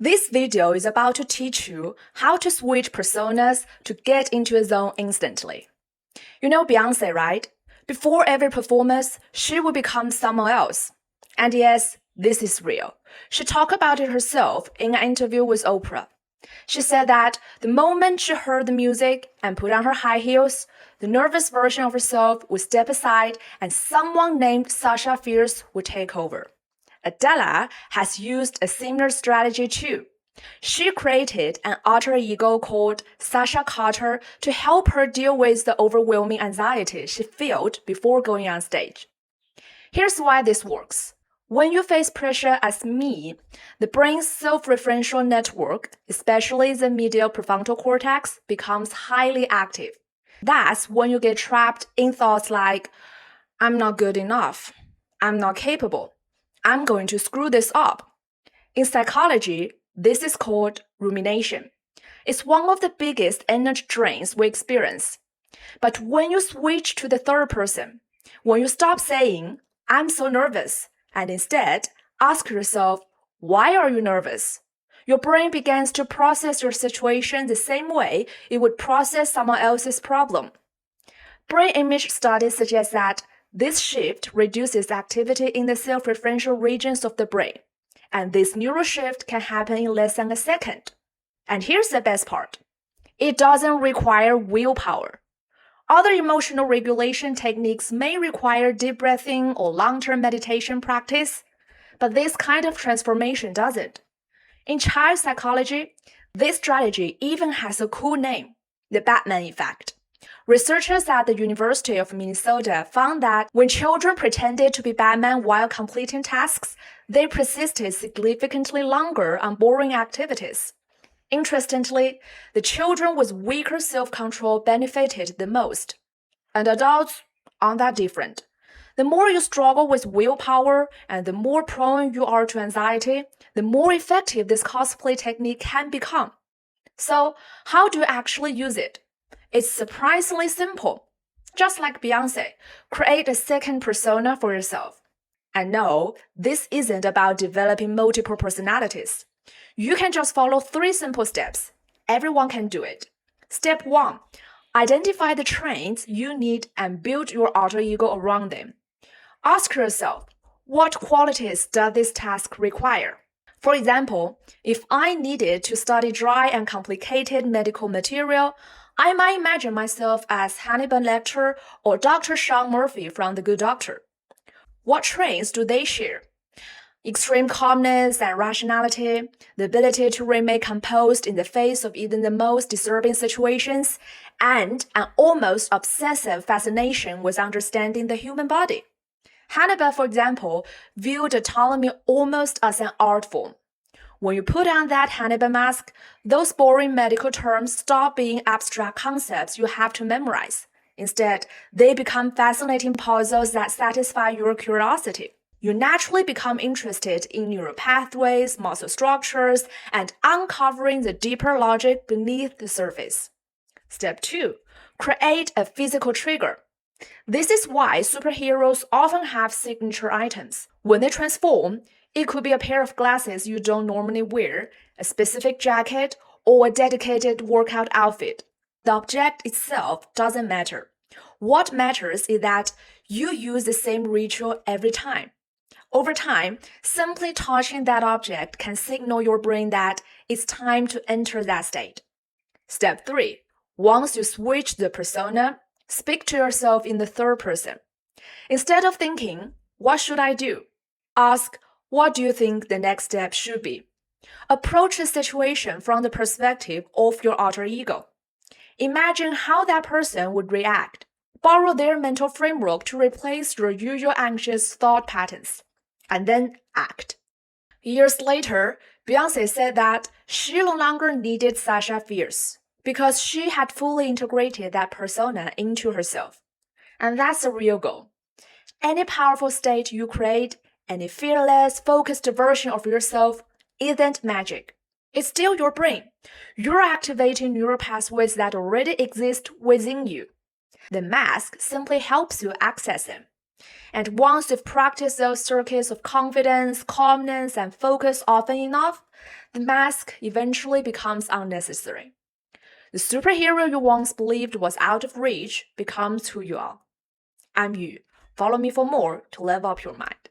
This video is about to teach you how to switch personas to get into a zone instantly. You know Beyoncé, right? Before every performance, she would become someone else. And yes, this is real. She talked about it herself in an interview with Oprah. She said that the moment she heard the music and put on her high heels, the nervous version of herself would step aside and someone named Sasha Fierce would take over. Adela has used a similar strategy too. She created an alter ego called Sasha Carter to help her deal with the overwhelming anxiety she felt before going on stage. Here's why this works. When you face pressure as me, the brain's self-referential network, especially the medial prefrontal cortex, becomes highly active. That's when you get trapped in thoughts like, I'm not good enough, I'm not capable, I'm going to screw this up. In psychology, this is called rumination. It's one of the biggest energy drains we experience. But when you switch to the third person, when you stop saying, I'm so nervous, and instead ask yourself, why are you nervous? Your brain begins to process your situation the same way it would process someone else's problem. Brain image studies suggest that this shift reduces activity in the self-referential regions of the brain, and this neural shift can happen in less than a second. And here's the best part. It doesn't require willpower. Other emotional regulation techniques may require deep breathing or long-term meditation practice, but this kind of transformation doesn't. In child psychology, this strategy even has a cool name, the Batman effect. Researchers at the University of Minnesota found that when children pretended to be Batman while completing tasks, they persisted significantly longer on boring activities. Interestingly, the children with weaker self-control benefited the most. And adults aren't that different. The more you struggle with willpower and the more prone you are to anxiety, the more effective this cosplay technique can become. So, how do you actually use it? It's surprisingly simple. Just like Beyoncé, create a second persona for yourself. And no, this isn't about developing multiple personalities. You can just follow 3 simple steps. Everyone can do it. Step 1. Identify the traits you need and build your alter ego around them. Ask yourself, what qualities does this task require? For example, if I needed to study dry and complicated medical material, I might imagine myself as Hannibal Lecter or Dr. Sean Murphy from The Good Doctor. What traits do they share? Extreme calmness and rationality, the ability to remain composed in the face of even the most disturbing situations, and an almost obsessive fascination with understanding the human body. Hannibal, for example, viewed autonomy almost as an art form. When you put on that Hannibal mask, those boring medical terms stop being abstract concepts you have to memorize. Instead, they become fascinating puzzles that satisfy your curiosity. You naturally become interested in neural pathways, muscle structures, and uncovering the deeper logic beneath the surface. Step 2. Create a physical trigger. This is why superheroes often have signature items. When they transform, it could be a pair of glasses you don't normally wear, a specific jacket, or a dedicated workout outfit. The object itself doesn't matter. What matters is that you use the same ritual every time. Over time, simply touching that object can signal your brain that it's time to enter that state. Step 3. Once you switch the persona, speak to yourself in the third person. Instead of thinking, what should I do? Ask, what do you think the next step should be? Approach the situation from the perspective of your alter ego. Imagine how that person would react. Borrow their mental framework to replace your usual anxious thought patterns. And then act. Years later, Beyoncé said that she no longer needed Sasha Fierce because she had fully integrated that persona into herself. And that's the real goal. Any powerful state you create, any fearless, focused version of yourself isn't magic. It's still your brain. You're activating neural pathways that already exist within you. The mask simply helps you access them. And once you've practiced those circuits of confidence, calmness, and focus often enough, the mask eventually becomes unnecessary. The superhero you once believed was out of reach becomes who you are. I'm Yu. Follow me for more to level up your mind.